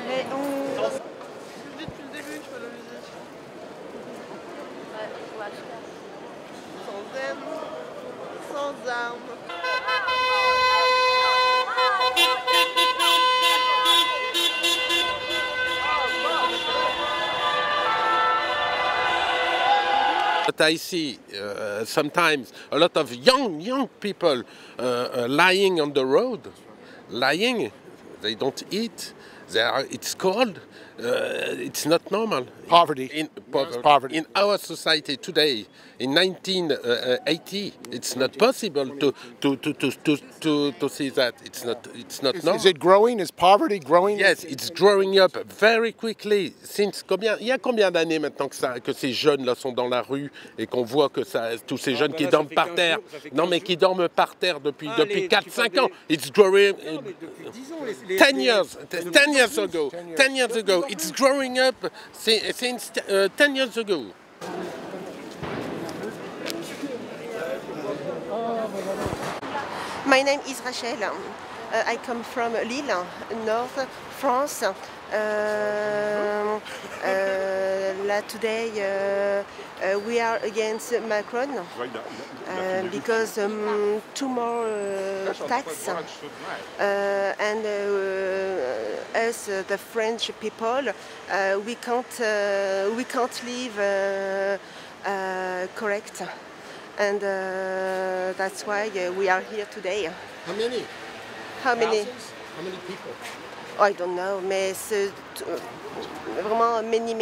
Mais on... Depuis le début, je fais la musique. Sans haine, sans armes. But I see sometimes a lot of young people lying on the road, lying. They don't eat. It's cold. It's not normal. Poverty. Poverty. In our society today, in 1980, it's not possible to see that. It's not normal. Is it growing? Is poverty growing? Yes, it's growing up very quickly. Il y a combien d'années maintenant que ces jeunes-là sont dans la rue et qu'on voit que tous ces jeunes qui dorment par terre, non mais qui dorment par terre depuis 4-5 ans. It's growing 10 years ago. 10 years ago. It's growing up since 10 years ago. My name is Rachel. I come from Lille, North France. Today we are against Macron because two more tax and us, the French people, we can't live correct, and that's why we are here today. How many? How many? How many people? I don't know, mais c'est vraiment many.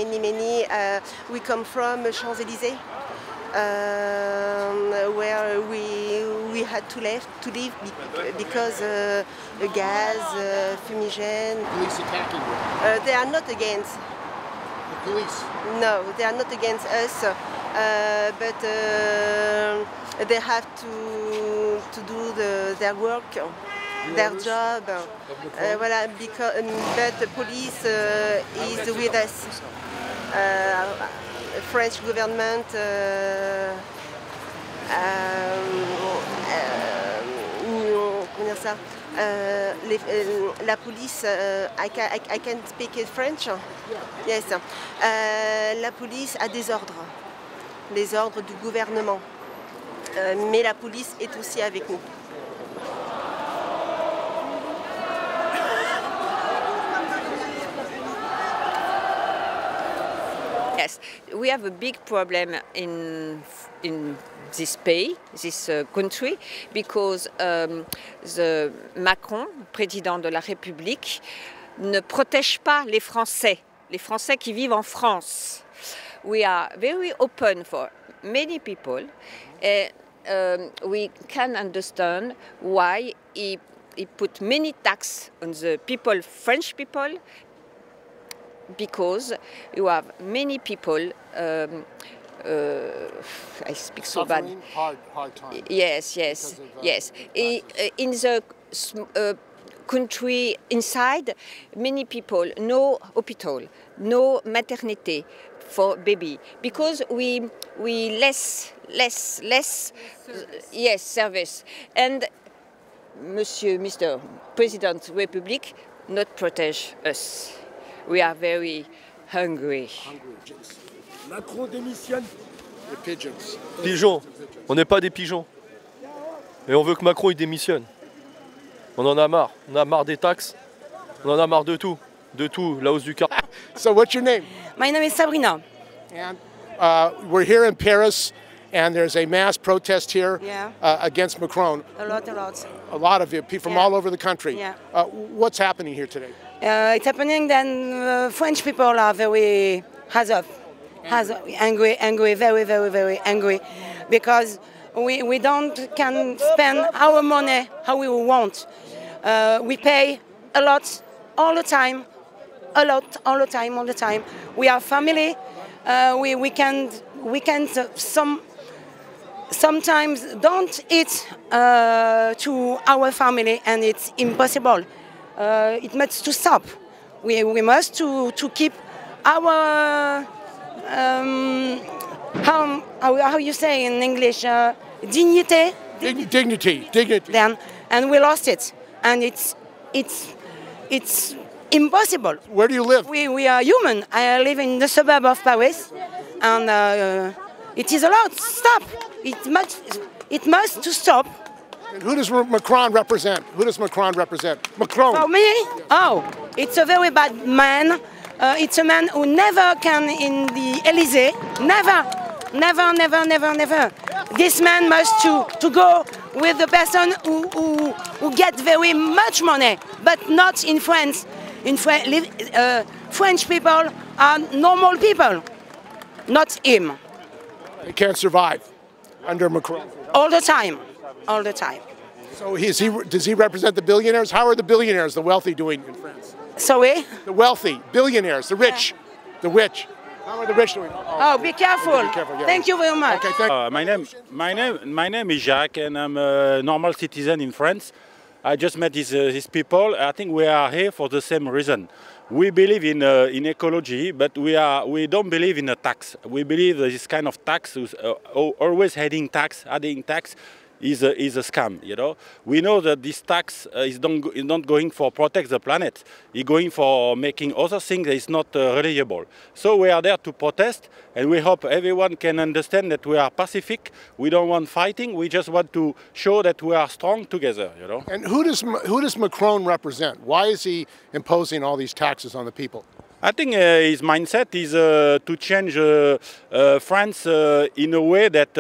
We come from Champs-Élysées, where we had to live because gas, fumigène. Police attacking you? They are not against. The police? No, they are not against us, but they have to do their work. Their job, voilà, but the police is with us. French government comment dire ça? La police, I can speak French. Yes. La police a des ordres, les ordres du gouvernement, mais la police est aussi avec nous. Yes, we have a big problem in this country, because the Macron, président de la République, ne protège pas les Français qui vivent en France. We are very open for many people, and we can understand why he put many tax on the people, French people, because you have many people, I speak so bad. Hard time. Yes. In the country inside, many people, no hospital, no maternity for baby, because we less yes, service. And Mr. President of the Republic not protege us. We are very hungry. Macron démissionne. Les pigeons. Pigeons. On n'est pas des pigeons. Et on veut que Macron il démissionne. On en a marre. On a marre des taxes. On en a marre de tout. De tout. La hausse du carburant. So what's your name? My name is Sabrina. And we're here in Paris, and there's a mass protest here against Macron. A lot. A lot of you, people from all over the country. Yeah. What's happening here today? It's happening that French people are very angry, very angry, because we can spend our money how we want. We pay a lot, all the time. We are family. We can sometimes don't eat to our family, and it's impossible. It must to stop. We must to keep our how you say in English, dignity. Dignity. Then, and we lost it, and it's it's impossible. Where do you live? We are human. I live in the suburb of Paris, and it is a lot. Stop. It must to stop. And who does Macron represent? Who does Macron represent? Macron. For me, it's a very bad man. It's a man who never can in the Élysée. Never. This man must to go with the person who gets very much money, but not in France. In French people are normal people, not him. He can't survive under Macron. All the time. So does he represent the billionaires? How are the billionaires, the wealthy, doing in France? Sorry? The wealthy, billionaires, the rich, the rich. How are the rich doing? Oh, be careful. Be careful, yeah. Thank you very much. Okay, thank My name is Jacques, and I'm a normal citizen in France. I just met these people. I think we are here for the same reason. We believe in ecology, but we don't believe in a tax. We believe that this kind of tax, always adding tax, is a scam. You know, we know that this tax is not going for protect the planet. It's going for making other things that is not reliable. So we are there to protest, and we hope everyone can understand that we are pacific. We don't want fighting. We just want to show that we are strong together. You know. And who does Macron represent? Why is he imposing all these taxes on the people? I think his mindset is to change France in a way that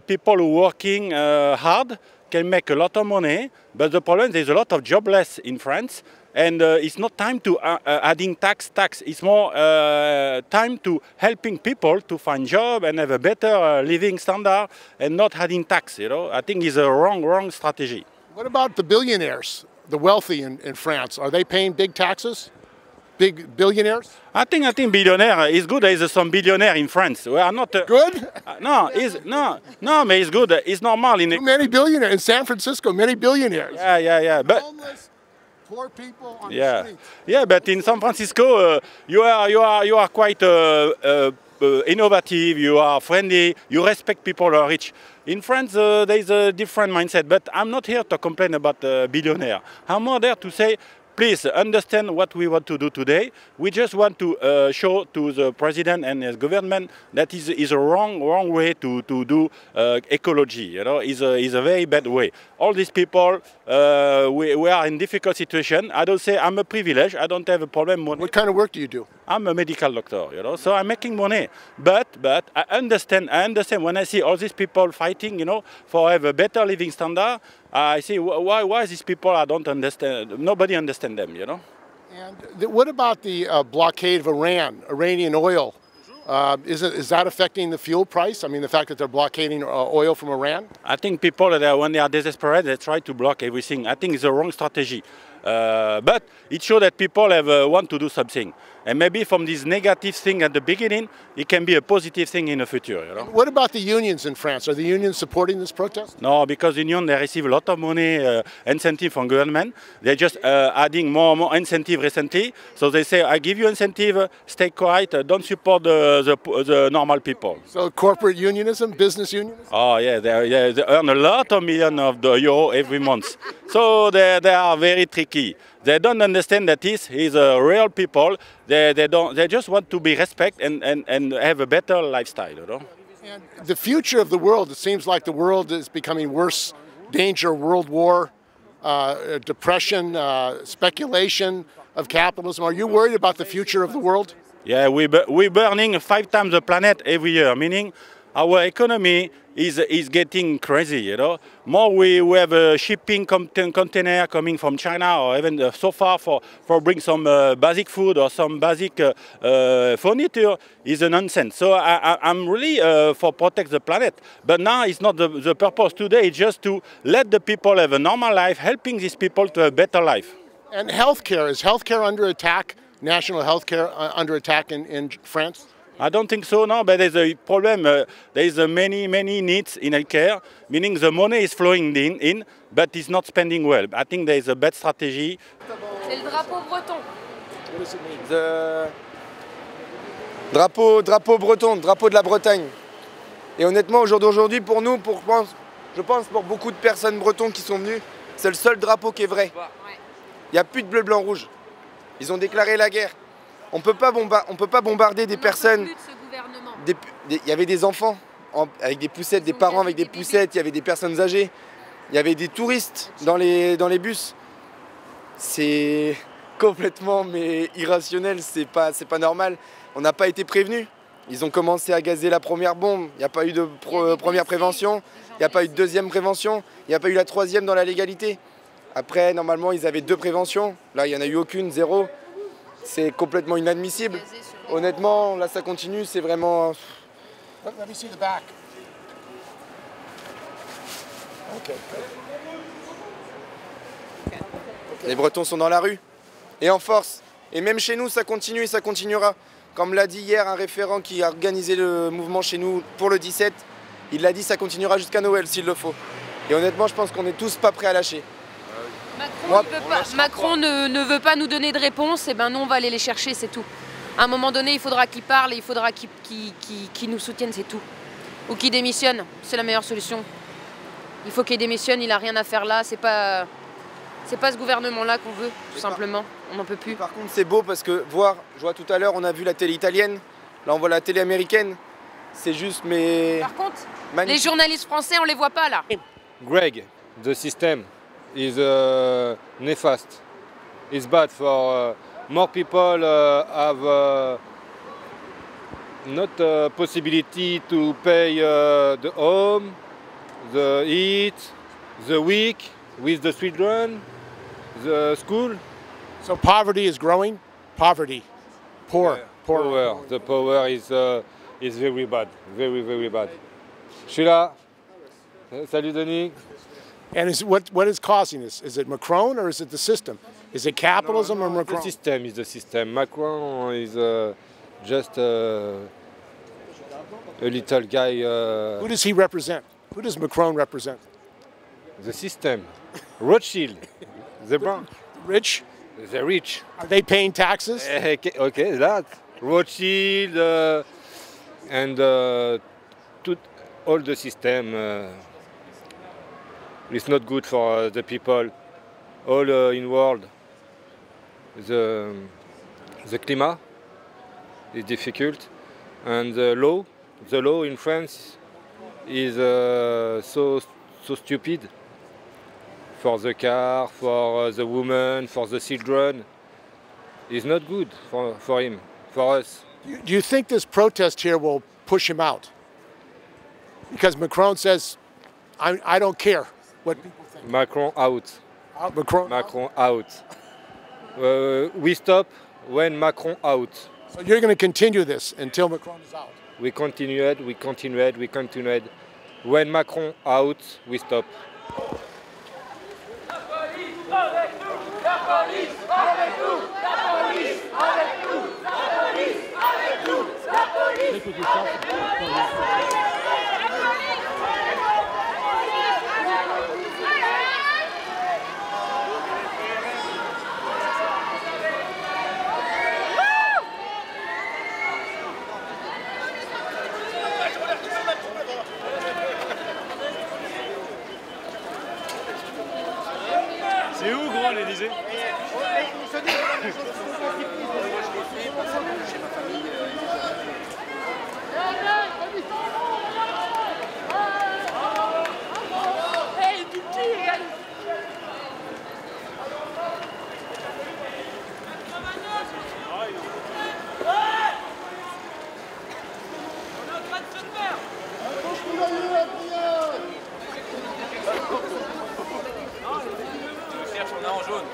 people who are working hard can make a lot of money, but the problem is there's a lot of jobless in France, and it's not time to adding tax. It's more time to helping people to find job and have a better living standard and not adding tax. You know, I think it's a wrong strategy. What about the billionaires, the wealthy in France? Are they paying big taxes? Big billionaires? I think billionaire is good. There is some billionaire in France. We are not good. No, but it's good. It's normal in many billionaires in San Francisco. Many billionaires. Yeah. But homeless, poor people on the streets. Yeah, but in San Francisco, you are quite innovative. You are friendly. You respect people who are rich. In France, there is a different mindset. But I'm not here to complain about billionaire. I'm more there to say, please understand what we want to do today. We just want to show to the president and his government that is a wrong way to do ecology. You know, is a very bad way. All these people, we are in difficult situation. I don't say I'm a privilege. I don't have a problem. What kind of work do you do? I'm a medical doctor, you know, so I'm making money. But I understand when I see all these people fighting, you know, for have a better living standard. I see why these people I don't understand. Nobody understands them, you know. And what about the blockade of Iran, Iranian oil? Is that affecting the fuel price? I mean, the fact that they're blockading oil from Iran? I think people, when they are desperate, they try to block everything. I think it's a wrong strategy. But it shows that people want to do something. And maybe from this negative thing at the beginning, it can be a positive thing in the future. You know? What about the unions in France? Are the unions supporting this protest? No, because unions, they receive a lot of money, incentive from government. They're just adding more incentive recently. So they say, I give you incentive, stay quiet, don't support the normal people. So corporate unionism, business unionism? Oh yeah, they earn a lot of millions of euro every month. So they are very tricky. They don't understand that this is a real people. They just want to be respected and have a better lifestyle, you know. And the future of the world, it seems like the world is becoming worse. Danger, world war, depression, speculation of capitalism. Are you worried about the future of the world? Yeah, we're burning 5 times the planet every year, meaning our economy is getting crazy, you know. More we have a shipping container coming from China, or even so far for bring some basic food or some basic furniture is a nonsense. So I'm really for protect the planet. But now it's not the purpose today. It's just to let the people have a normal life, helping these people to have a better life. And healthcare, is healthcare under attack? National healthcare under attack in France? I don't think so, no, but there's a problem. There is many needs in healthcare, meaning the money is flowing in, but it's not spending well. I think there is a bad strategy. C'est le drapeau breton. What does it mean? The drapeau breton, drapeau de la Bretagne. Et honnêtement, au jour d'aujourd'hui, pour nous, je pense pour beaucoup de personnes bretons qui sont venues, c'est le seul drapeau qui est vrai. Il n'y a plus de bleu, blanc, rouge. Ils ont déclaré la guerre. On ne peut pas bombarder des personnes. Il y avait des enfants avec des poussettes, des parents avec des poussettes, il y avait des personnes âgées, il y avait des touristes dans les bus. C'est complètement irrationnel, c'est pas normal. On n'a pas été prévenus. Ils ont commencé à gazer la première bombe, il n'y a pas eu de première prévention, il n'y a pas eu de deuxième prévention, il n'y a pas eu la troisième dans la légalité. Après, normalement, ils avaient 2 préventions, là, il n'y en a eu aucune, 0. C'est complètement inadmissible. Honnêtement, là, ça continue, c'est vraiment... Let me see the back. Okay. Les Bretons sont dans la rue, et en force. Et même chez nous, ça continue et ça continuera. Comme l'a dit hier un référent qui a organisé le mouvement chez nous pour le 17, il l'a dit, ça continuera jusqu'à Noël s'il le faut. Et honnêtement, je pense qu'on n'est tous pas prêts à lâcher. Macron ne veut pas nous donner de réponse, et ben nous on va aller les chercher, c'est tout. À un moment donné, il faudra qu'il parle, et il faudra qu'il nous soutienne, c'est tout. Ou qu'il démissionne, c'est la meilleure solution. Il faut qu'il démissionne, il n'a rien à faire là, c'est pas ce gouvernement-là qu'on veut, tout simplement. On n'en peut plus. Par contre, c'est beau parce que je vois tout à l'heure, on a vu la télé italienne, là on voit la télé américaine. C'est juste, mais... Par contre, les journalistes français, on les voit pas là. Greg, the system is nefast. It's bad for more people have not possibility to pay the home, the eat, the week with the children, the school. So poverty is growing? Poverty. Poor. Yeah. Power. The power is very bad. Very, very bad. Je suis là. Salut Denis. And what is causing this? Is it Macron or is it the system? Is it capitalism or Macron? The system is the system. Macron is just a little guy. Who does he represent? Who does Macron represent? The system. Rothschild. The brown. Rich? The rich. Are they paying taxes? Okay, that. Rothschild and all the system is not good for the people all in world. The climate is difficult, and the law in France is so stupid. For the car, for the woman, for the children, is not good for him, for us. Do you think this protest here will push him out? Because Macron says, I don't care what people think. Macron out. Macron out. We stop when Macron out. So you're going to continue this until Macron is out? We continued. When Macron out, we stop. Avec nous, la police, avec nous, la police, avec nous, la police, avec nous, la police, avec nous. C'est où, gros, l'Élysée? On est en jaune.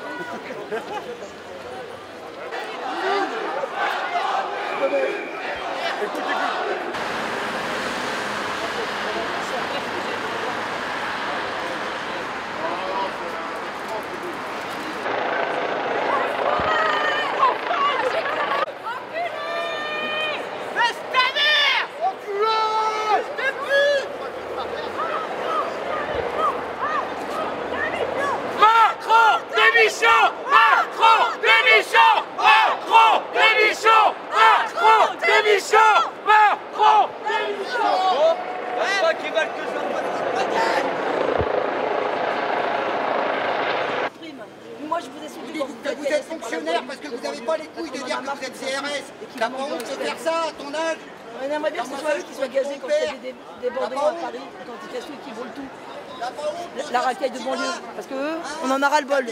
Macron, démission! Macron, démission! Macron, êtes fonctionnaire parce que vous n'avez pas les couilles de dire que vous êtes CRS. T'as pas honte de faire ça à ton âge? On aimerait bien que ce soit eux qui soient gazés quand il y a des débordements à Paris, quand ils cassent tout et qu'ils volent tout. La racaille de banlieue. Parce que eux, on en a ras le bol.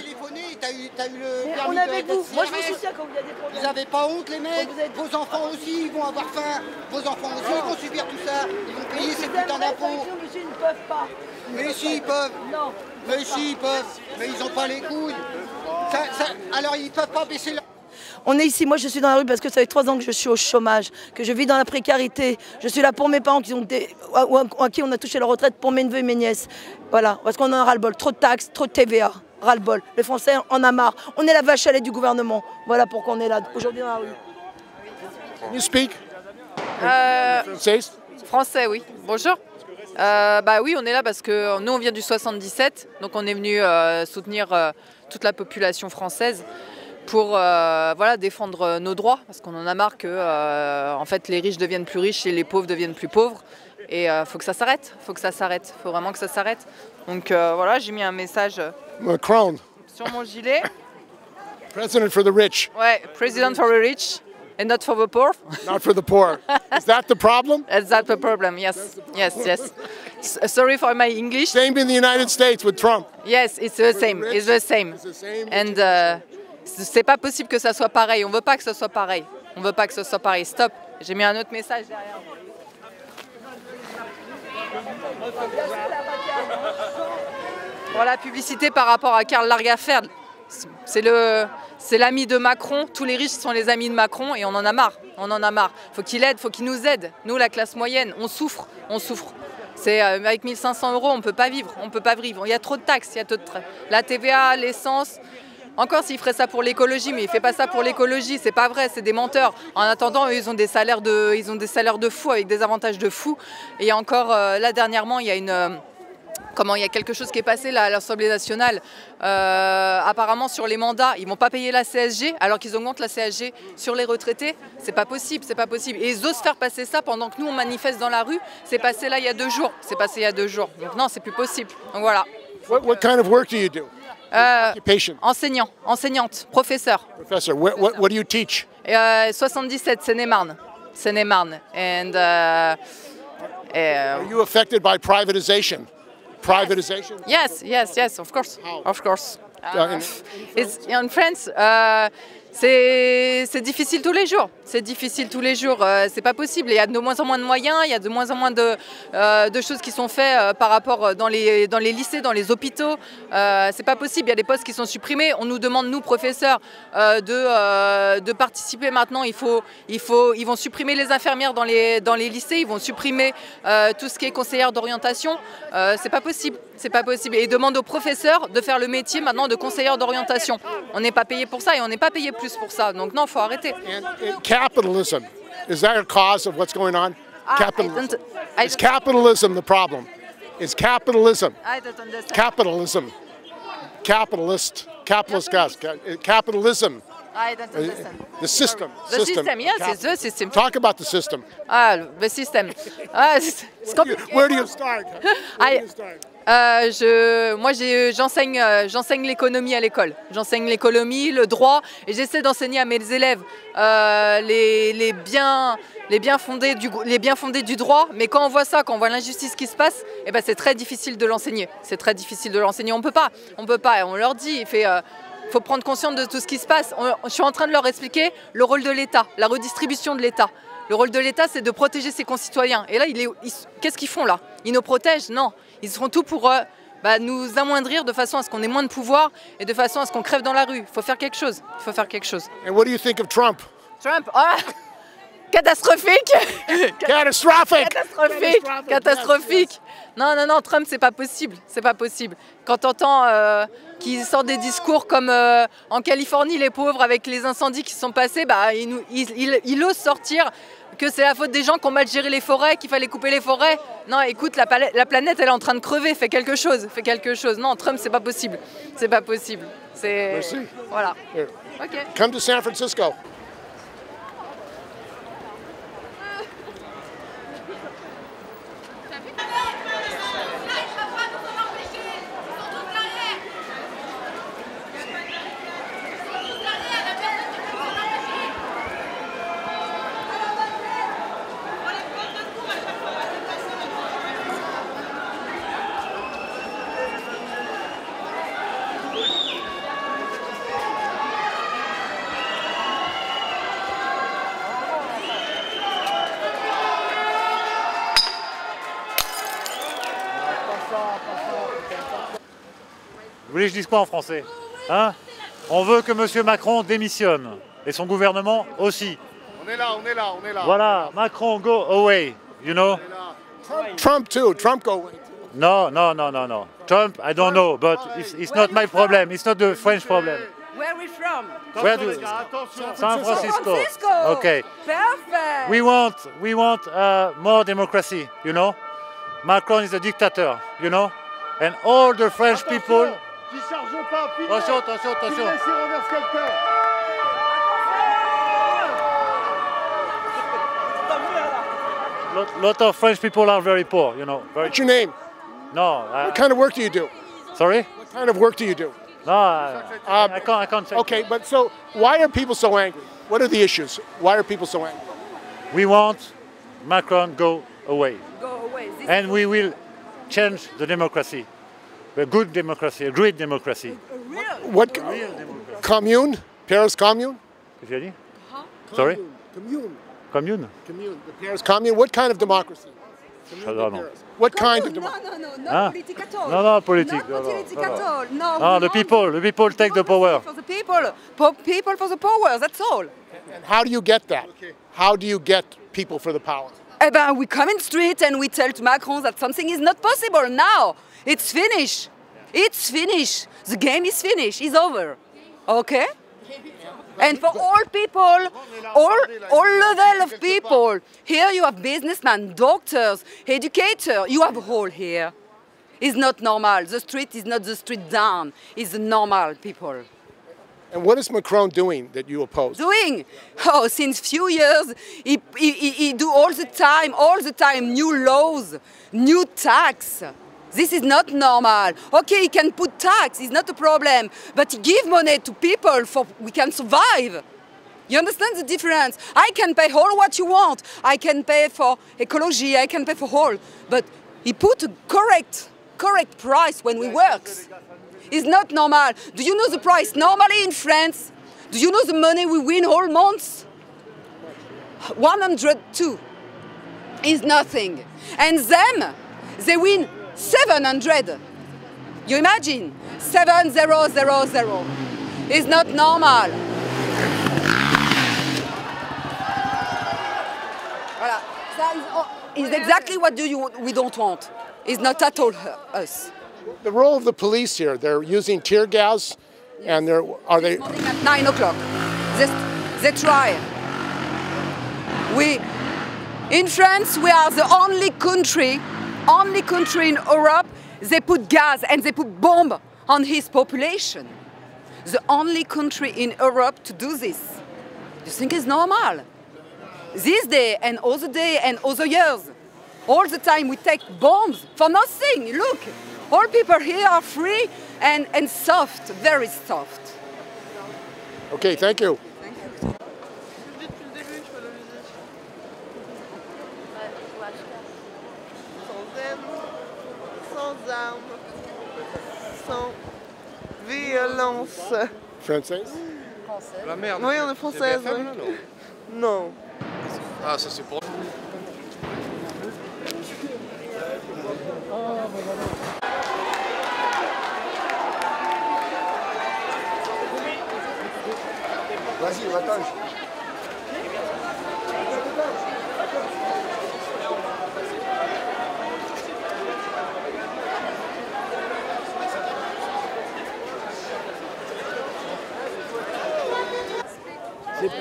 T'as eu le permis on est avec de vous. Moi je me CRS. soutiens quand il y a des problèmes. Vous avez pas honte les mecs? Vos enfants aussi ils vont avoir faim. Vos enfants aussi ils vont subir tout ça. Ils vont payer ces putains d'impôts. Monsieur, ils ne peuvent pas. Mais si ils peuvent. Non. Mais si ils peuvent. Mais ils ont pas les couilles. Alors ils peuvent pas baisser leur... On est ici, moi je suis dans la rue parce que ça fait 3 ans que je suis au chômage, que je vis dans la précarité. Je suis là pour mes parents à qui on a touché leur retraite, pour mes neveux et mes nièces. Voilà, parce qu'on en a ras-le-bol. Trop de taxes, trop de TVA, ras-le-bol. Les Français en a marre. On est la vache à lait du gouvernement. Voilà pourquoi on est là aujourd'hui dans la rue. You speak? Français, oui. Bonjour. Bah oui, on est là parce que nous on vient du 77, donc on est venu soutenir toute la population française pour voilà, défendre nos droits, parce qu'on en a marre que en fait, les riches deviennent plus riches et les pauvres deviennent plus pauvres. Et faut que ça s'arrête, faut vraiment que ça s'arrête. Donc voilà, j'ai mis un message Crown. sur mon gilet. President for the rich. Ouais, President for the rich. And not for the poor. Not for the poor. Is that the problem? Is that the problem? Yes, yes, yes. Sorry for my English. Same in the United States with Trump. Yes, it's the same. It's the same. And c'est pas possible que ça soit pareil. On veut pas que ça soit pareil. On veut pas que ce soit pareil. Stop. J'ai mis un autre message derrière. Pour la publicité par rapport à Karl Lagerfeld. C'est l'ami de Macron, tous les riches sont les amis de Macron et on en a marre, Faut qu'il aide, faut qu'il nous aide. Nous, la classe moyenne, on souffre. C'est avec 1 500 €, on peut pas vivre. Il y a trop de taxes, la TVA, l'essence. Encore s'il ferait ça pour l'écologie, mais il fait pas ça pour l'écologie, c'est pas vrai, c'est des menteurs. En attendant, eux, ils ont des salaires de fous avec des avantages de fous. Et il y a encore, là dernièrement, il y a il y a quelque chose qui est passé là, à l'Assemblée nationale. Apparemment, sur les mandats, ils ne vont pas payer la CSG alors qu'ils augmentent la CSG sur les retraités. C'est pas possible. Et ils osent faire passer ça pendant que nous, on manifeste dans la rue. C'est passé là il y a 2 jours. Donc non, c'est plus possible. Donc voilà. What kind of work do you do? Occupation? Enseignante, professeur. Professor, what do you teach? 77, Seine-et-Marne. And, are you affected by privatization? Yes, of course. Of course. In France, c'est difficile tous les jours. C'est pas possible. Il y a de moins en moins de moyens, il y a de moins en moins de choses qui sont faites par rapport dans les lycées, dans les hôpitaux. C'est pas possible. Il y a des postes qui sont supprimés. On nous demande, nous professeurs, de participer maintenant. Ils vont supprimer les infirmières dans les lycées. Ils vont supprimer tout ce qui est conseillère d'orientation. C'est pas possible. Et ils demandent aux professeurs de faire le métier maintenant de conseillère d'orientation. On n'est pas payé pour ça et on n'est pas payé plus pour ça. Donc non, il faut arrêter. Capitalism, is that a cause of what's going on? Is capitalism the problem? Is capitalism? I don't understand. Capitalism. Capitalist guys. Capitalism. I don't understand. The system. The system, yes, it's the system. Talk about the system. The system. Where do you start? Moi, j'enseigne l'économie à l'école. J'enseigne l'économie, le droit, et j'essaie d'enseigner à mes élèves les biens fondés du droit. Mais quand on voit ça, quand on voit l'injustice qui se passe, eh ben, c'est très difficile de l'enseigner. On peut pas. On leur dit, faut prendre conscience de tout ce qui se passe. Je suis en train de leur expliquer le rôle de l'État, la redistribution de l'État. Le rôle de l'État, c'est de protéger ses concitoyens. Et là, qu'est-ce qu'ils font là? Ils nous protègent? Non. Ils font tout pour nous amoindrir de façon à ce qu'on ait moins de pouvoir et de façon à ce qu'on crève dans la rue. Il faut faire quelque chose. And what do you think of Trump? Catastrophique. Catastrophique. Non, Trump, c'est pas possible. Quand tu entends qu'il sort des discours comme en Californie, les pauvres, avec les incendies qui se sont passés, il ose sortir que c'est la faute des gens qui ont mal géré les forêts, qu'il fallait couper les forêts. Non, écoute, la planète, elle est en train de crever, fais quelque chose. Non, Trump, c'est pas possible. Merci. Voilà. Okay. Come to San Francisco. voulez que je dise quoi en français? Hein? On veut que M. Macron démissionne. Et son gouvernement aussi. On est là, on est là, on est là. Voilà, Macron go away, you know? Trump too, Trump go away. No, no, no, no, no. Trump, I don't know, but it's not my problem. It's not the French problem. Where are we from? Where do San Francisco. Okay. Perfect. We want more democracy, you know? Macron is a dictator, you know? And all the French people... Attention, attention, attention. Lot of French people are very poor, you know. What's your name? No. What kind of work do you do? Sorry? What kind of work do you do? No, I can't say. Okay, but so why are people so angry? What are the issues? Why are people so angry? We want Macron go away. Go away. And we will change the democracy. A good democracy, a great democracy. What? Commune? Paris Commune? Qu'est-ce qu'il a dit? Sorry? Commune. Commune? Commune. The Paris Commune. What kind of democracy? What kind of democracy? No politics at all. No, politics. No politics at all. No. No, the people take the power. For the people for the power, that's all. And how do you get that? How do you get people for the power? Eh ben, we come in street and we tell to Macron that something is not possible now. It's finished. It's finished. The game is finished. It's over. Okay? And for all people, all level of people, here you have businessmen, doctors, educators, you have all here. It's not normal. The street is not the street down. It's the normal people. And what is Macron doing that you oppose? Doing? Oh, since few years, he do all the time, new laws, new tax. This is not normal. Okay, he can put tax, it's not a problem, but he give money to people for we can survive. You understand the difference? I can pay all what you want. I can pay for ecology, I can pay for all, but he put a correct price when we work. It's not normal. Do you know the price normally in France? Do you know the money we win all months? 102 is nothing. And them, they win 700. You imagine? 7,000. It's not normal. Voilà. That is exactly what we don't want. It's not at all us. The role of the police here, they're using tear gas, and are they... At 9 o'clock. They try. In France, we are the only country in Europe, they put gas and they put bomb on his population. The only country in Europe to do this. You think it's normal? This day and other day and other years, all the time we take bombs for nothing. Look, all people here are free and soft, very soft. Okay, thank you. Sans armes, sans violence. Française? La merde. Oui, on est française. C'est BFM, Oui. Non. Ah, ça c'est pour... Vas-y, va-t'en.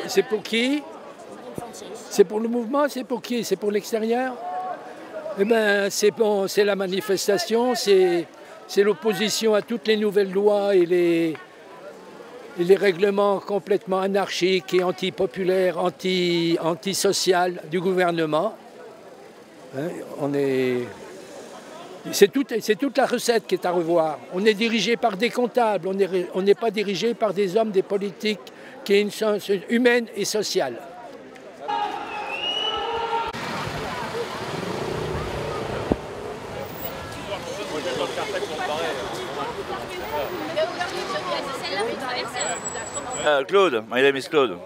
C'est pour qui? C'est pour le mouvement? C'est pour qui? C'est pour l'extérieur? Eh bien, c'est la manifestation, c'est l'opposition à toutes les nouvelles lois et les règlements complètement anarchiques et antipopulaires, antisociaux du gouvernement. Hein, c'est toute la recette qui est à revoir. On est dirigé par des comptables, on n'est pas dirigé par des hommes, des politiques, qui est une science humaine et sociale. Claude, my name is Claude.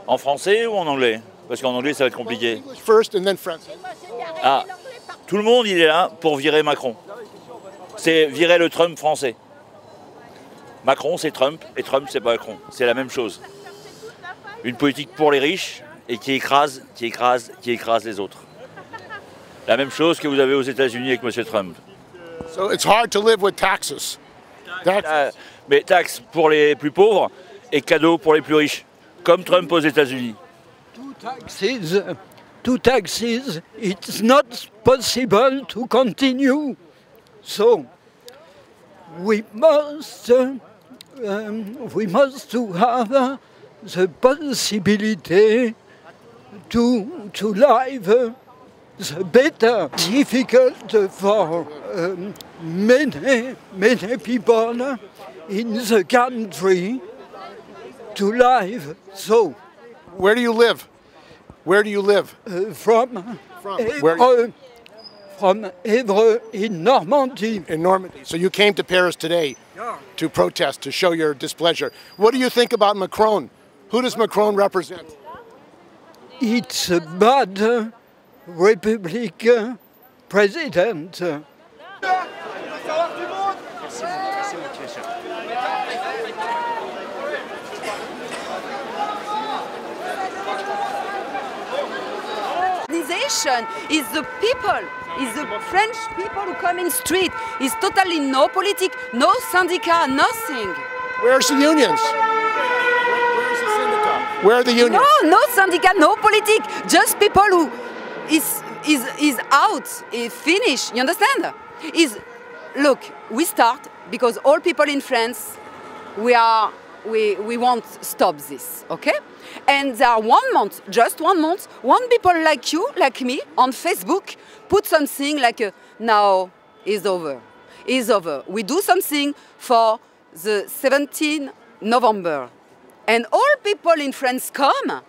En français ou en anglais? Parce qu'en anglais ça va être compliqué. First and then French. Ah, tout le monde il est là pour virer Macron. c'est virer le Trump français. Macron, c'est Trump, et Trump, c'est Macron. C'est la même chose. Une politique pour les riches et qui écrase les autres. La même chose que vous avez aux États-Unis avec M. Trump. So it's hard to live with taxes. Mais taxes pour les plus pauvres et cadeaux pour les plus riches, comme Trump aux États-Unis. To taxes, it's not possible to continue. So we must to have the possibility to live the better. Difficult for many people in the country to live. So, where do you live? Where do you live? From Évreux in Normandy. In Normandy. So you came to Paris today to protest, to show your displeasure. What do you think about Macron? Who does Macron represent? It's a bad Republic president. Organization is the people, is the French people who come in street. It's totally no politics, no syndicat, nothing. Where's the unions? Where's the syndicate? Where are the unions? No syndicat, no politics. Just people who is out, is finished. You understand? Look, we start because all people in France, we won't stop this, okay? And there are 1 month, just 1 month, one people like you, like me, on Facebook, put something like, now is over. Is over. We do something for the 17th November. And all people in France come.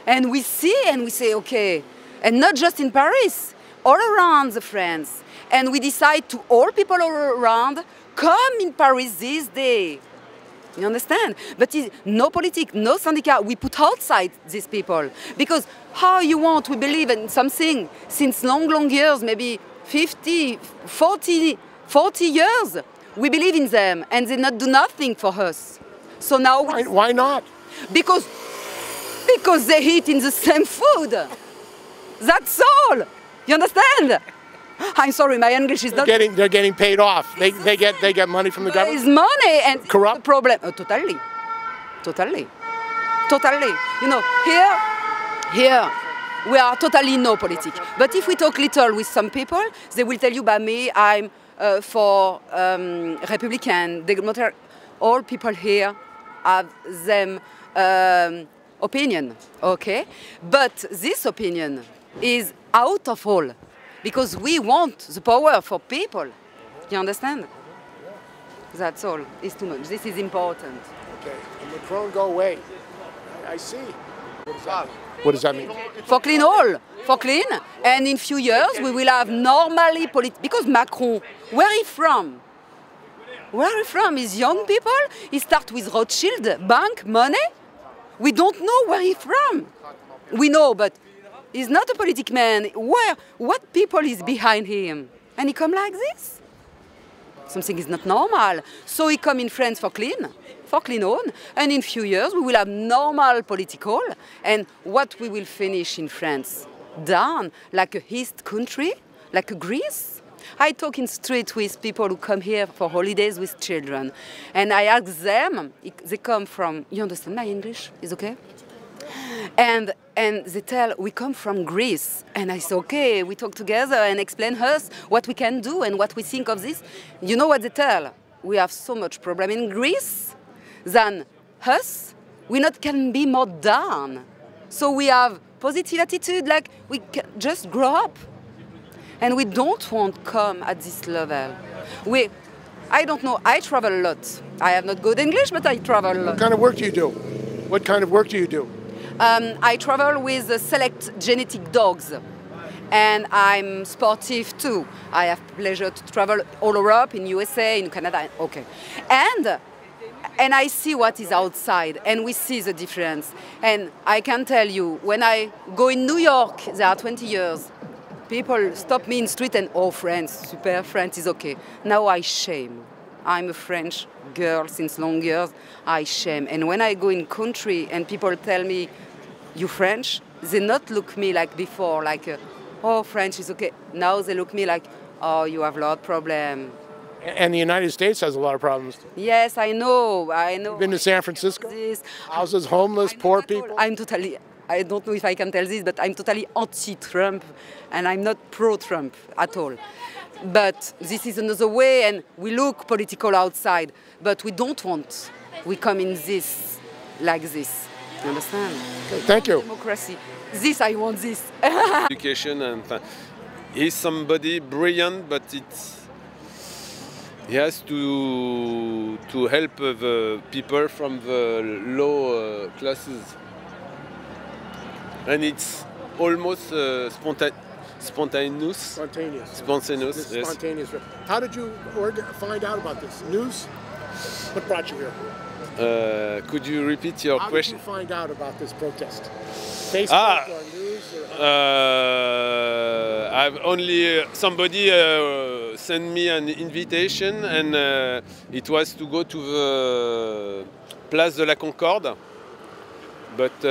And we see and we say, okay, and not just in Paris, all around the France. And we decide to all people all around, come in Paris this day. You understand? But no politics, no syndicat. We put outside these people. Because how you want, we believe in something since long years, maybe 50, 40 years. We believe in them and they not do nothing for us. So now... Why not? Because they eat in the same food. That's all. You understand? I'm sorry, my English is not... They're getting paid off. They get money from the government. It's money and corrupt. The problem. Totally. You know, here we are totally no politics. But if we talk little with some people, they will tell you, by me, I'm for Republican, Democrat. All people here have them opinion, okay? But this opinion is out of all. Because we want the power for people. You understand? That's all. It's too much. This is important. Okay. And Macron go away. I see. What does that mean? For clean all. For clean. And in few years we will have normally politics. Because Macron, where he from? Where he from? Is young people? He start with Rothschild, bank, money. We don't know where he from. We know, but he's not a political man. What people is behind him? And he come like this? Something is not normal. So he come in France for clean on. And in few years we will have normal political. And what we will finish in France? Down, like a East country, like a Greece. I talk in street with people who come here for holidays with children. And I ask them, they come from, you understand my English? Is okay? And they tell, we come from Greece. And I say, okay, we talk together and explain us what we can do and what we think of this. You know what they tell? We have so much problem in Greece than us. We not can be more down. So we have positive attitude, like we can just grow up. And we don't want to come at this level. I don't know, I travel a lot. I have not good English, but I travel a lot. What kind of work do you do? What kind of work do you do? I travel with select genetic dogs. And I'm sportive too. I have pleasure to travel all Europe, in USA, in Canada, okay. And I see what is outside, and we see the difference. And I can tell you, when I go in New York, there are 20 years, People stop me in street and, oh, France, super, France is okay. Now I shame. I'm a French girl since long years. I shame. And when I go in country and people tell me, you French, they not look me like before, like, oh, French is okay. Now they look me like, oh, you have a lot of problems. And the United States has a lot of problems too. Yes, I know, I know. You've been to San Francisco? Houses, homeless, poor people? I'm totally, I don't know if I can tell this, but I'm totally anti-Trump and I'm not pro-Trump at all. But this is another way and we look political outside, but we don't want, we come in this, like this. You understand? Okay, thank you. Democracy. This, I want this. Education and he's somebody brilliant, but he has to help the people from the low classes, and it's almost spontaneous. Spontaneous. Yes. Spontaneous. How did you find out about this? News? What brought you here? Could you repeat your question? How did you find out about this protest? Facebook or news? I've only somebody sent me an invitation, and it was to go to the Place de la Concorde, but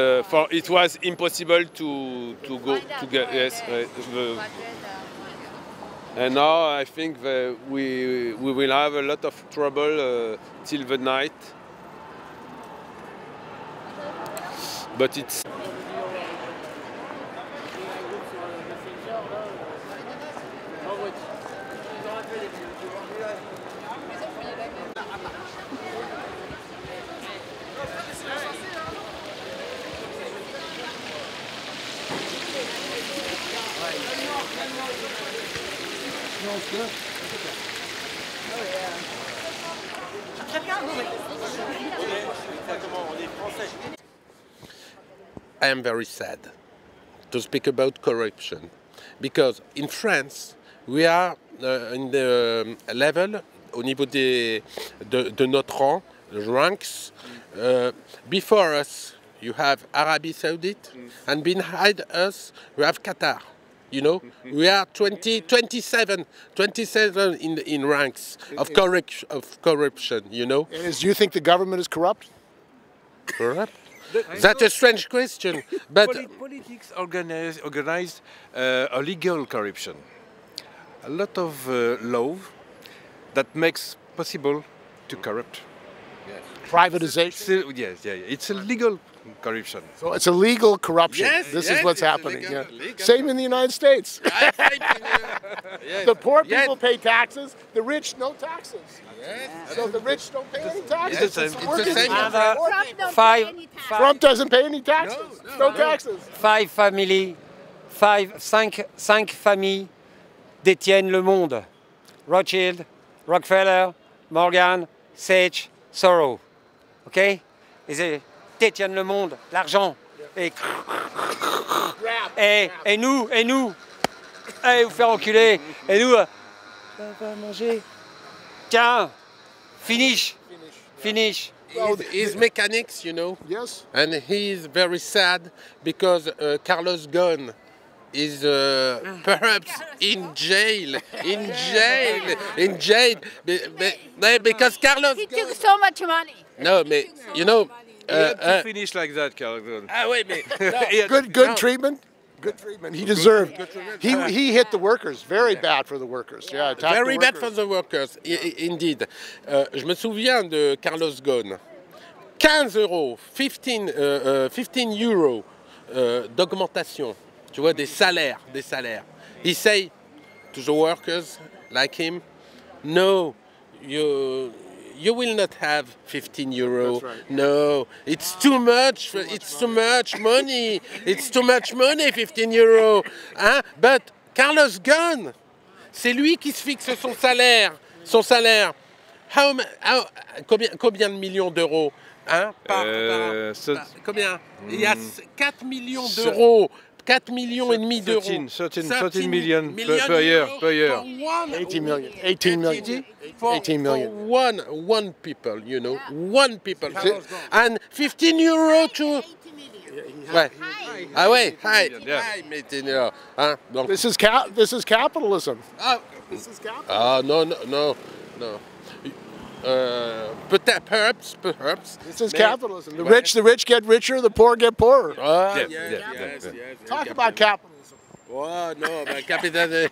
it was impossible to go to get. Yes, and now I think that we will have a lot of trouble till the night. But it's I am very sad to speak about corruption, because in France we are in the level au niveau de notre ranks. Before us you have Arabie Saoudite, and behind us we have Qatar. You know, we are 27 in ranks of corruption. You know. Do you think the government is corrupt? Corrupt? That's a strange question, but politics organize a legal corruption. A lot of law that makes possible to corrupt. Yes. Privatization. Yes, it's a legal corruption. So it's a legal corruption. Yes, this is what's happening. Same in the United States. The poor people pay taxes. The rich no taxes. Yes. So the rich don't pay any taxes. It's the same. Trump doesn't pay any taxes. No taxes. Cinq familles détiennent le monde. Rothschild, Rockefeller, Morgan, Sage, Soros. OK? Ils détiennent le monde, l'argent. Et nous, allez vous faire enculer. Et nous, va manger. Tiens, finish. He's mechanics, you know. Yes. And he's very sad because Carlos Ghosn is perhaps in jail. Because Carlos. He took so much money. No, but you know. He had to finish like that, Carlos Ghosn. Wait a minute. Good treatment. Good treatment. He deserved. He hit the workers. Very bad for the workers. Yeah, very bad for the workers. Indeed. Je me souviens de Carlos Ghosn. 15 euros, 15 euros d'augmentation. Tu vois, des salaires. He say to the workers like him, no, you will not have 15 euro. Right. No, it's too much. It's too much money. It's too much money, 15 euro. Hein? But Carlos Ghosn, c'est lui qui se fixe son salaire. Combien de millions d'euros? Hein? Combien? Il y a 4 millions d'euros. 4 millions et demi d'euros. 13 million per year. 18 million. 18 million. 18 million. One people, you know. One people. And 15 euro to... Ouais. Ah ouais, hi, Yeah. hi, mais hein, donc. This is capitalism. Ah non, non, non, non. Peut-être, perhaps. This is capitalism. The rich get richer, the poor get poorer. Ah, Yeah, yes, yeah, yes, yeah. yes. Talk about capitalism. Oh non, ben, capitaine.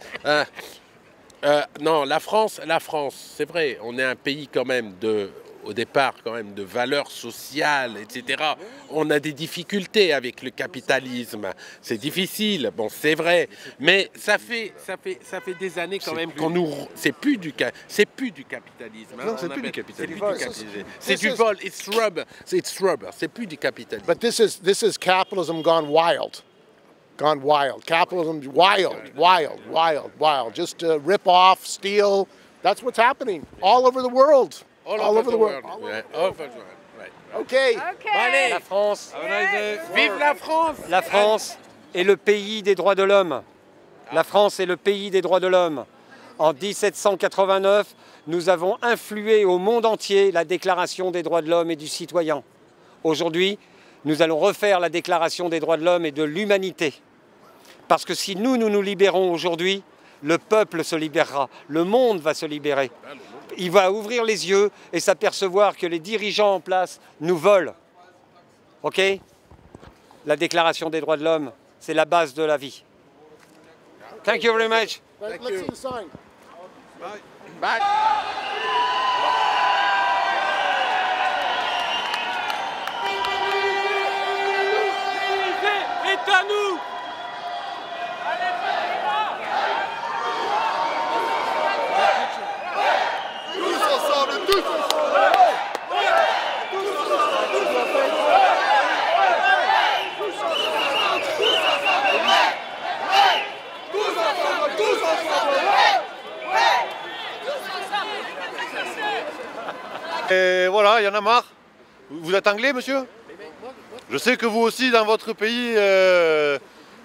Non, la France, c'est vrai, on est un pays quand même au départ quand même de valeurs sociales, etc. On a des difficultés avec le capitalisme. C'est difficile, bon, c'est vrai, mais ça fait des années quand même qu'on nous, c'est plus du capitalisme. Non, c'est plus du capitalisme. C'est du vol, it's rubber. C'est plus du capitalisme. But this is capitalism gone wild. Gone wild. Capitalism wild. Just rip off, steal. That's what's happening all over the world. All over the world. Right. Okay. Allez. La France. Vive la France. La France est le pays des droits de l'homme. La France est le pays des droits de l'homme. En 1789, nous avons influé au monde entier la Déclaration des droits de l'homme et du citoyen. Aujourd'hui, nous allons refaire la Déclaration des droits de l'homme et de l'humanité. Parce que si nous nous libérons aujourd'hui, le peuple se libérera, le monde va se libérer. Il va ouvrir les yeux et s'apercevoir que les dirigeants en place nous volent. OK? La Déclaration des droits de l'homme, c'est la base de la vie. Thank you very much. Let's see the sign. Bye. C'est à nous! Et voilà, il y en a marre. Vous êtes anglais, monsieur? Je sais que vous aussi, dans votre pays,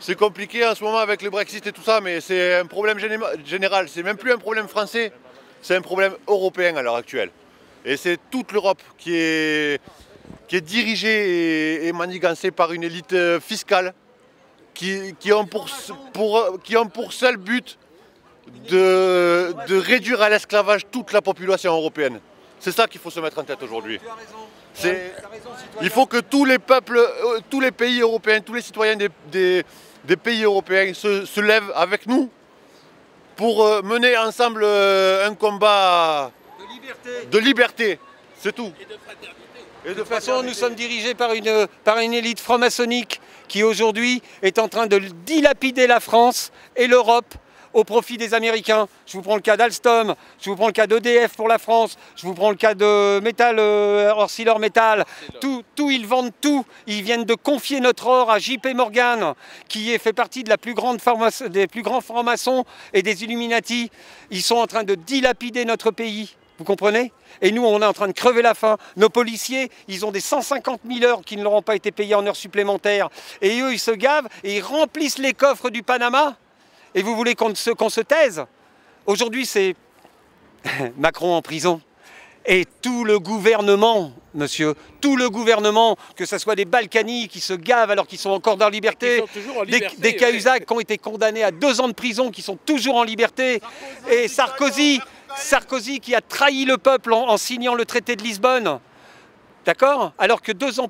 c'est compliqué en ce moment avec le Brexit et tout ça, mais c'est un problème général. C'est même plus un problème français, c'est un problème européen à l'heure actuelle. Et c'est toute l'Europe qui est dirigée et manigancée par une élite fiscale qui ont pour seul but de réduire à l'esclavage toute la population européenne. C'est ça qu'il faut se mettre en tête aujourd'hui. Il faut que tous les peuples, tous les pays européens, tous les citoyens des pays européens se lèvent avec nous pour mener ensemble un combat de liberté. C'est tout. De toute façon, nous sommes dirigés par une élite franc-maçonnique qui aujourd'hui est en train de dilapider la France et l'Europe au profit des Américains. Je vous prends le cas d'Alstom, je vous prends le cas d'EDF pour la France, je vous prends le cas de Metal, ArcelorMittal. Tout, ils vendent tout. Ils viennent de confier notre or à JP Morgan, qui fait partie de des plus grands francs-maçons et des Illuminati. Ils sont en train de dilapider notre pays. Vous comprenez? Et nous, on est en train de crever la faim. Nos policiers, ils ont des 150 000 heures qui ne leur ont pas été payées en heures supplémentaires. Et eux, ils se gavent et ils remplissent les coffres du Panama. Et vous voulez qu'on se taise? Aujourd'hui, c'est Macron en prison. Et tout le gouvernement, monsieur, tout le gouvernement, que ce soit des Balkany qui se gavent alors qu'ils sont encore dans la liberté, des Cahuzac qui ont été condamnés à 2 ans de prison, qui sont toujours en liberté, et Sarkozy qui a trahi le peuple en signant le traité de Lisbonne, d'accord? Alors que 2 ans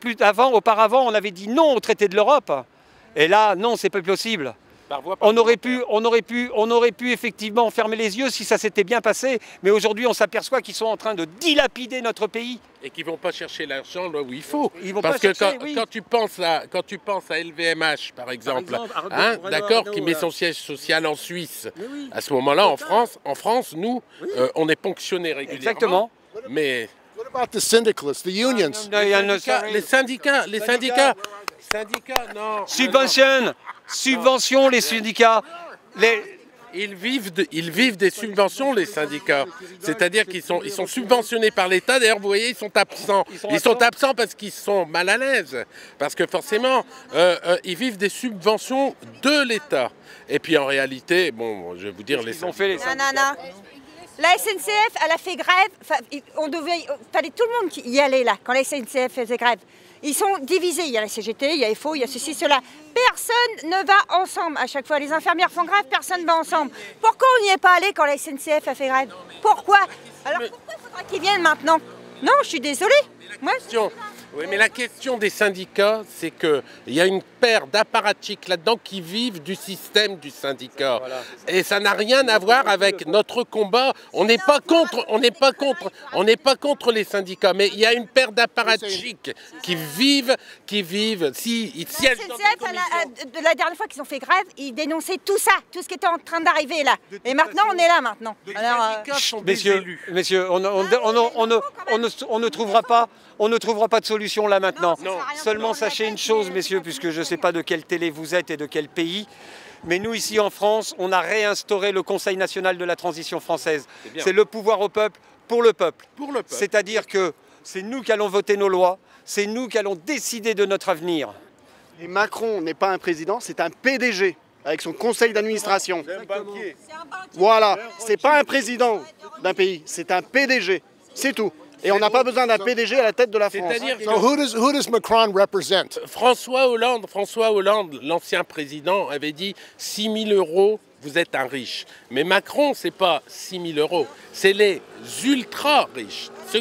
auparavant, on avait dit non au traité de l'Europe. Et là, non, c'est pas possible. On aurait pu effectivement fermer les yeux si ça s'était bien passé, mais aujourd'hui on s'aperçoit qu'ils sont en train de dilapider notre pays. Et qu'ils ne vont pas chercher l'argent là où il faut. Parce que quand tu penses à LVMH par exemple, hein, d'accord, qui met son siège social en Suisse, à ce moment-là en France, nous, on est ponctionné régulièrement. Exactement. Mais what about the syndicalists, the unions? Les syndicats, non. Subventions, les syndicats. Ils vivent des subventions, les syndicats. C'est-à-dire qu'ils sont subventionnés par l'État. D'ailleurs, vous voyez, ils sont absents. Ils sont absents parce qu'ils sont mal à l'aise. Parce que forcément, ils vivent des subventions de l'État. Et puis en réalité, bon, je vais vous dire, les syndicats... La SNCF, elle a fait grève. Fallait tout le monde y aller là, quand la SNCF faisait grève. Ils sont divisés. Il y a la CGT, il y a FO, il y a ceci, cela. Personne ne va ensemble. À chaque fois, les infirmières font grève, personne ne va ensemble. Pourquoi on n'y est pas allé quand la SNCF a fait grève? Pourquoi? Alors pourquoi faudra qu'ils viennent maintenant? Non, je suis désolée. Moi, oui, mais la question des syndicats, c'est qu'il y a une paire d'apparatchiks là-dedans qui vivent du système du syndicat. Voilà. Et ça n'a rien à voir avec notre combat. On n'est pas contre, contre les syndicats, mais il y a une paire d'apparatchiks qui vivent. Si la SNCF, la dernière fois qu'ils ont fait grève, ils dénonçaient tout ça, tout ce qui était en train d'arriver là. Et maintenant, on est là maintenant. Alors, messieurs, on ne trouvera pas de solution là maintenant. Non. Seulement sachez une chose, messieurs, puisque je ne sais pas de quelle télé vous êtes et de quel pays, mais nous ici en France, on a réinstauré le Conseil national de la transition française. C'est le pouvoir au peuple, pour le peuple. C'est-à-dire que c'est nous qui allons voter nos lois, c'est nous qui allons décider de notre avenir. Et Macron n'est pas un président, c'est un PDG. Avec son conseil d'administration. C'est un banquier. Voilà, c'est pas un président d'un pays, c'est un PDG, c'est tout. Et on n'a pas besoin d'un PDG à la tête de la France. So who does Macron represent? François Hollande, l'ancien président, avait dit 6 000 €, vous êtes un riche. Mais Macron, c'est pas 6 000 €, c'est les ultra riches, ceux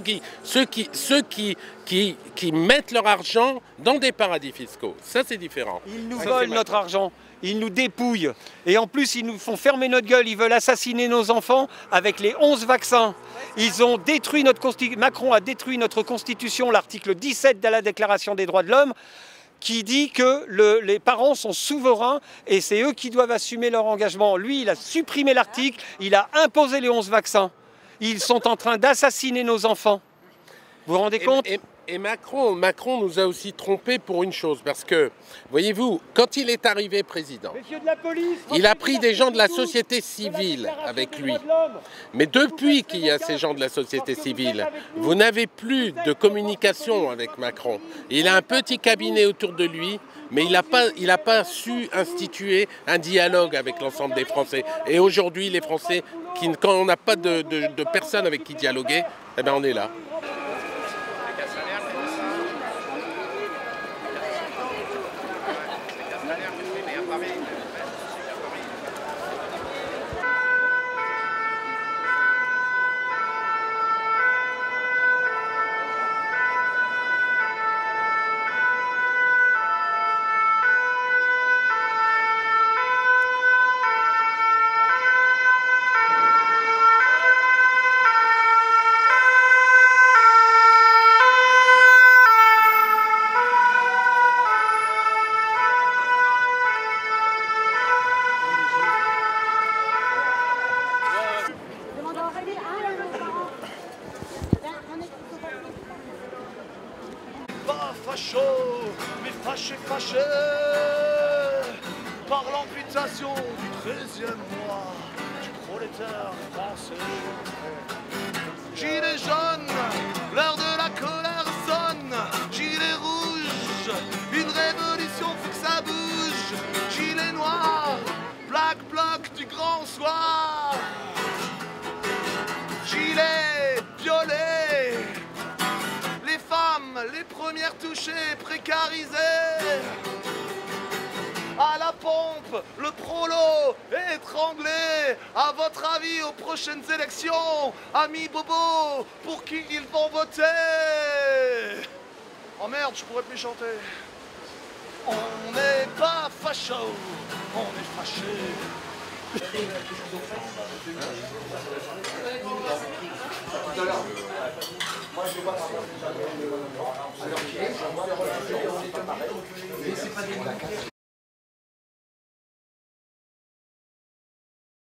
qui mettent leur argent dans des paradis fiscaux. Ça, c'est différent. Ils nous volent notre argent. Ils nous dépouillent. Et en plus, ils nous font fermer notre gueule. Ils veulent assassiner nos enfants avec les 11 vaccins. Ils ont détruit notre constitution. Macron a détruit notre constitution, l'article 17 de la Déclaration des droits de l'homme, qui dit que les parents sont souverains et c'est eux qui doivent assumer leur engagement. Lui, il a supprimé l'article, il a imposé les 11 vaccins. Ils sont en train d'assassiner nos enfants. Vous vous rendez compte ? Et Macron nous a aussi trompés pour une chose, parce que, voyez-vous, quand il est arrivé président, il a pris des gens de la société civile avec lui. Mais depuis qu'il y a ces gens de la société civile, vous n'avez plus de communication avec Macron. Il a un petit cabinet autour de lui, mais il n'a pas su instituer un dialogue avec l'ensemble des Français. Et aujourd'hui, les Français, quand on n'a pas de personne avec qui dialoguer, eh bien on est là. Mais fâché par l'amputation du 13e mois du prolétaire français. Gilets jaunes, l'heure de la colère sonne. Gilets rouges, une révolution, faut que ça bouge. Gilets noirs, Black Bloc du grand soir. Gilets violets, les femmes, les premières touchées, précarisées. À la pompe, le prolo est étranglé. À votre avis, aux prochaines élections, amis Bobo, pour qui ils vont voter? Oh merde, je pourrais plus chanter. On n'est pas facho, on est fâché. Tout à l'heure. Moi je vois c'est pas des